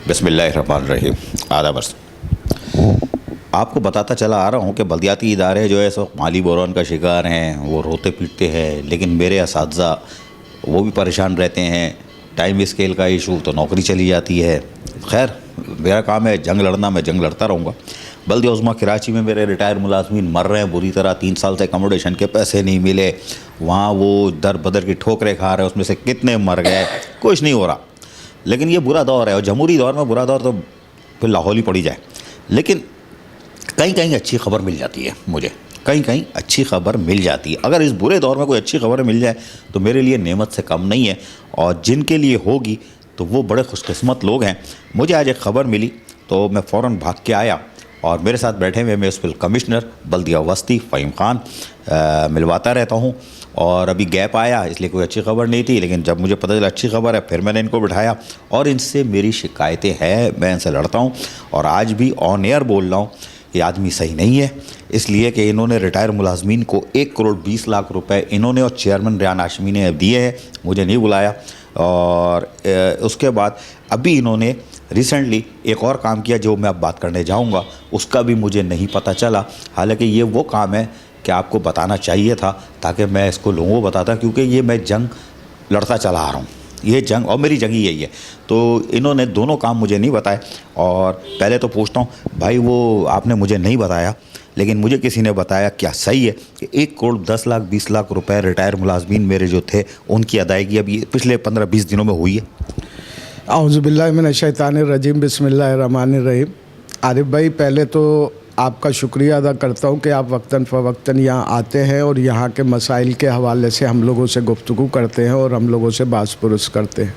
بسم اللہ الرحمن الرحیم. آدھا برس آپ کو بتاتا چلا آ رہا ہوں کہ بلدیاتی ادارے جو ہے اس وقت مالی بحران کا شکار ہیں، وہ روتے پیٹتے ہیں، لیکن میرے اساتذہ وہ بھی پریشان رہتے ہیں. ٹائم اسکیل کا ایشو تو نوکری چلی جاتی ہے. خیر میرا کام ہے جنگ لڑنا، میں جنگ لڑتا رہوں گا. بلدیہ عظمیٰ کراچی میں میرے ریٹائر ملازمین مر رہے ہیں بری طرح. 3 سال سے اکاموڈیشن کے پیسے نہیں ملے، وہاں وہ در بدر کی ٹھوکریں کھا رہے ہیں. اس میں سے کتنے مر گئے، کچھ نہیں ہو رہا. لیکن یہ برا دور ہے، اور جمہوری دور میں برا دور تو پھر لاہور ہی پڑی جائے. لیکن کہیں کہیں اچھی خبر مل جاتی ہے مجھے، کہیں کہیں اچھی خبر مل جاتی ہے. اگر اس برے دور میں کوئی اچھی خبر مل جائے تو میرے لیے نعمت سے کم نہیں ہے، اور جن کے لیے ہوگی تو وہ بڑے خوش قسمت لوگ ہیں. مجھے آج ایک خبر ملی تو میں فوراً بھاگ کے آیا، اور میرے ساتھ بیٹھے ہوئے میونسپل کمشنر بلدیہ وسطی فہیم خان، ملواتا رہتا ہوں. اور ابھی گیپ آیا اس لیے کوئی اچھی خبر نہیں تھی، لیکن جب مجھے پتہ چلا اچھی خبر ہے پھر میں نے ان کو بٹھایا، اور ان سے میری شکایتیں ہیں، میں ان سے لڑتا ہوں. اور آج بھی آن ایئر بول رہا ہوں کہ آدمی صحیح نہیں ہے، اس لیے کہ انہوں نے ریٹائر ملازمین کو 1 کروڑ 20 لاکھ روپے انہوں نے اور چیئرمین ریان ہاشمی نے دیے ہیں، مجھے نہیں بلایا. اور اس کے بعد ابھی انہوں نے ریسنٹلی ایک اور کام کیا جو میں اب بات کرنے جاؤں گا، اس کا بھی مجھے نہیں پتہ چلا. حالانکہ یہ وہ کام ہے کہ آپ کو بتانا چاہیے تھا تاکہ میں اس کو لوگوں کو بتاتا، کیونکہ یہ میں جنگ لڑتا چلا آ رہا ہوں، یہ جنگ اور میری جنگ ہی یہی ہے. تو انہوں نے دونوں کام مجھے نہیں بتائے. اور پہلے تو پوچھتا ہوں بھائی، وہ آپ نے مجھے نہیں بتایا لیکن مجھے کسی نے بتایا، کیا صحیح ہے کہ 1 کروڑ 10 لاکھ 20 لاکھ روپے ریٹائر ملازمین میرے جو تھے ان کی ادائیگی ابھی پچھلے 15-20 دنوں میں ہوئی ہے؟ اعوذ باللہ من الشیطان الرجیم، بسم اللہ الرحمن الرحیم. عارف بھائی، پہلے تو آپ کا شکریہ ادا کرتا ہوں کہ آپ وقتاً فوقتاً یہاں آتے ہیں اور یہاں کے مسائل کے حوالے سے ہم لوگوں سے گفتگو کرتے ہیں اور ہم لوگوں سے باس پرس کرتے ہیں.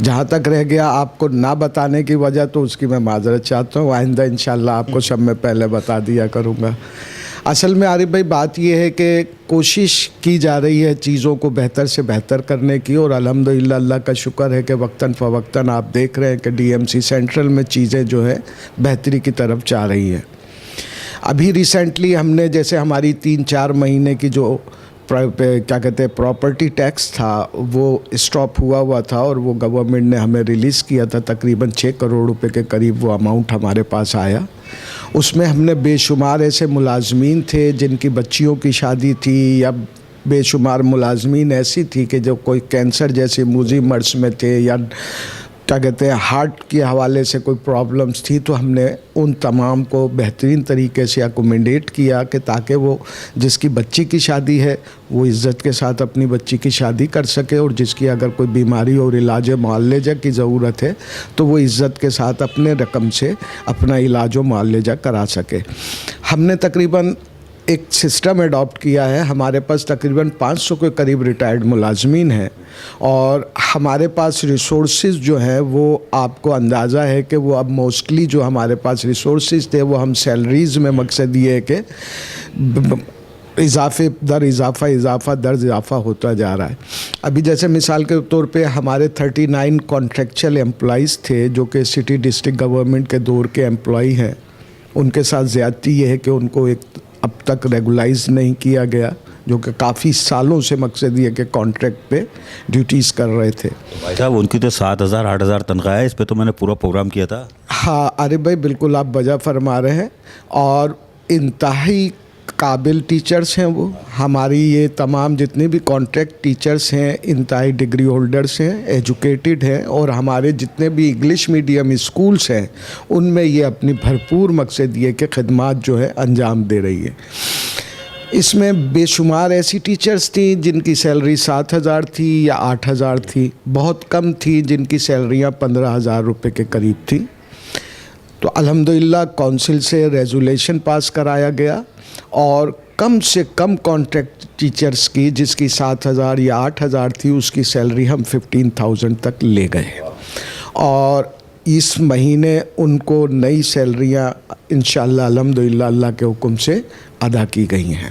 جہاں تک رہ گیا آپ کو نہ بتانے کی وجہ، تو اس کی میں معذرت چاہتا ہوں. آئندہ انشاءاللہ آپ کو سب میں پہلے بتا دیا کروں گا. اصل میں عارف بھائی بات یہ ہے کہ کوشش کی جا رہی ہے چیزوں کو بہتر سے بہتر کرنے کی، اور الحمدللہ اللہ کا شکر ہے کہ وقتاً فوقتاً آپ دیکھ رہے ہیں کہ ڈی ایم سی سینٹرل میں چیزیں جو ہے بہتری کی طرف جا رہی ہیں. ابھی ریسنٹلی ہم نے جیسے ہماری 3-4 مہینے کی جو کیا کہتے ہیں پراپرٹی ٹیکس تھا وہ اسٹاپ ہوا تھا، اور وہ گورنمنٹ نے ہمیں ریلیز کیا تھا. تقریباً 6 کروڑ روپے کے قریب وہ اماؤنٹ ہمارے پاس آیا. اس میں ہم نے بے شمار ایسے ملازمین تھے جن کی بچیوں کی شادی تھی، یا بے شمار ملازمین ایسی تھی کہ جو کوئی کینسر جیسے موذی مرض میں تھے، یا کیا کہتے ہیں ہارٹ کے حوالے سے کوئی پرابلمس تھی. تو ہم نے ان تمام کو بہترین طریقے سے اکوموڈیٹ کیا کہ تاکہ وہ جس کی بچی کی شادی ہے وہ عزت کے ساتھ اپنی بچی کی شادی کر سکے، اور جس کی اگر کوئی بیماری اور علاج معالجہ کی ضرورت ہے تو وہ عزت کے ساتھ اپنے رقم سے اپنا علاج و معالجہ کرا سکے. ہم نے تقریباً ایک سسٹم اڈاپٹ کیا ہے. ہمارے پاس تقریباً 500 کے قریب ریٹائرڈ ملازمین ہیں، اور ہمارے پاس ریسورسز جو ہیں وہ آپ کو اندازہ ہے کہ وہ اب موسٹلی جو ہمارے پاس ریسورسز تھے وہ ہم سیلریز میں، مقصد یہ ہے کہ اضافے در اضافہ ہوتا جا رہا ہے. ابھی جیسے مثال کے طور پہ ہمارے 39 کانٹریکچل امپلائیز تھے جو کہ سٹی ڈسٹرکٹ گورنمنٹ کے دور کے امپلائی ہیں. ان کے ساتھ زیادتی یہ ہے کہ ان کو اب تک ریگولائز نہیں کیا گیا، جو کہ کافی سالوں سے مقصد یہ کہ کانٹریکٹ پہ ڈیوٹیز کر رہے تھے. بھائی صاحب ان کی تو 7,000-8,000 تنخواہ ہے، اس پہ تو میں نے پورا پروگرام کیا تھا. ہاں عارف بھائی بالکل آپ بجا فرما رہے ہیں، اور انتہائی قابل ٹیچرز ہیں وہ. ہماری یہ تمام جتنے بھی کانٹریکٹ ٹیچرز ہیں انتہائی ڈگری ہولڈرز ہیں، ایجوکیٹڈ ہیں، اور ہمارے جتنے بھی انگلش میڈیم اسکولز ہیں ان میں یہ اپنی بھرپور مقصد یہ کہ خدمات جو ہے انجام دے رہی ہے. اس میں بے شمار ایسی ٹیچرز تھیں جن کی سیلری 7,000 تھی یا 8,000 تھی. بہت کم تھی جن کی سیلریاں 15,000 روپے کے قریب تھیں. تو الحمدللہ کونسل سے ریزولیشن پاس کرایا گیا، اور کم سے کم کانٹریکٹ ٹیچرز کی جس کی 7,000 یا 8,000 تھی اس کی سیلری ہم 15,000 تک لے گئے. اور اس مہینے ان کو نئی سیلریاں انشاءاللہ الحمدللہ اللہ کے حکم سے ادا کی گئی ہیں.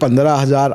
15,000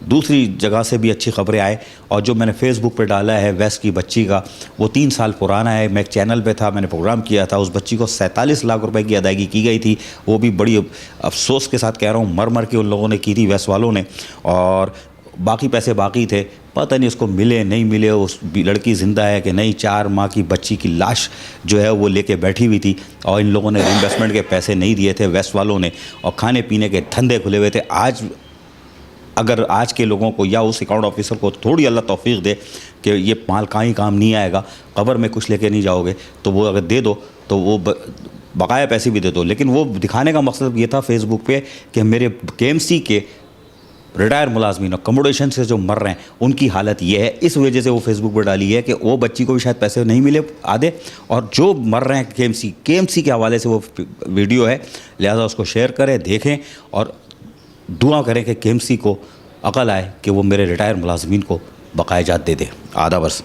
دوسری جگہ سے بھی اچھی خبریں آئیں. اور جو میں نے فیس بک پہ ڈالا ہے ویس کی بچی کا، وہ 3 سال پرانا ہے. میں ایک چینل پہ تھا، میں نے پروگرام کیا تھا، اس بچی کو 47 لاکھ روپے کی ادائیگی کی گئی تھی. وہ بھی بڑی افسوس کے ساتھ کہہ رہا ہوں، مر کے ان لوگوں نے کی تھی ویس والوں نے، اور باقی پیسے باقی تھے. پتہ نہیں اس کو ملے نہیں ملے، اس لڑکی زندہ ہے کہ نہیں. 4 ماہ کی بچی کی لاش جو ہے وہ لے کے بیٹھی ہوئی تھی، اور ان لوگوں نے انویسٹمنٹ کے پیسے نہیں دیے تھے ویسٹ والوں نے، اور کھانے پینے کے دھندے کھلے ہوئے تھے. اگر آج کے لوگوں کو یا اس اکاؤنٹ آفیسر کو تھوڑی اللہ توفیق دے کہ یہ مال کہیں کام نہیں آئے گا، قبر میں کچھ لے کے نہیں جاؤ گے، تو وہ اگر دے دو تو وہ بقایا پیسے بھی دے دو. لیکن وہ دکھانے کا مقصد یہ تھا فیس بک پہ کہ میرے KMC کے ریٹائر ملازمین اور کموڈیشن سے جو مر رہے ہیں ان کی حالت یہ ہے. اس وجہ سے وہ فیس بک پہ ڈالی ہے کہ وہ بچی کو بھی شاید پیسے نہیں ملے آدھے، اور جو مر رہے ہیں KMC کے حوالے سے وہ ویڈیو ہے. لہذا اس کو شیئر کریں، دیکھیں، اور دعا کریں کہ KMC کو عقل آئے کہ وہ میرے ریٹائر ملازمین کو بقایا جات دے دے. آدھا برس.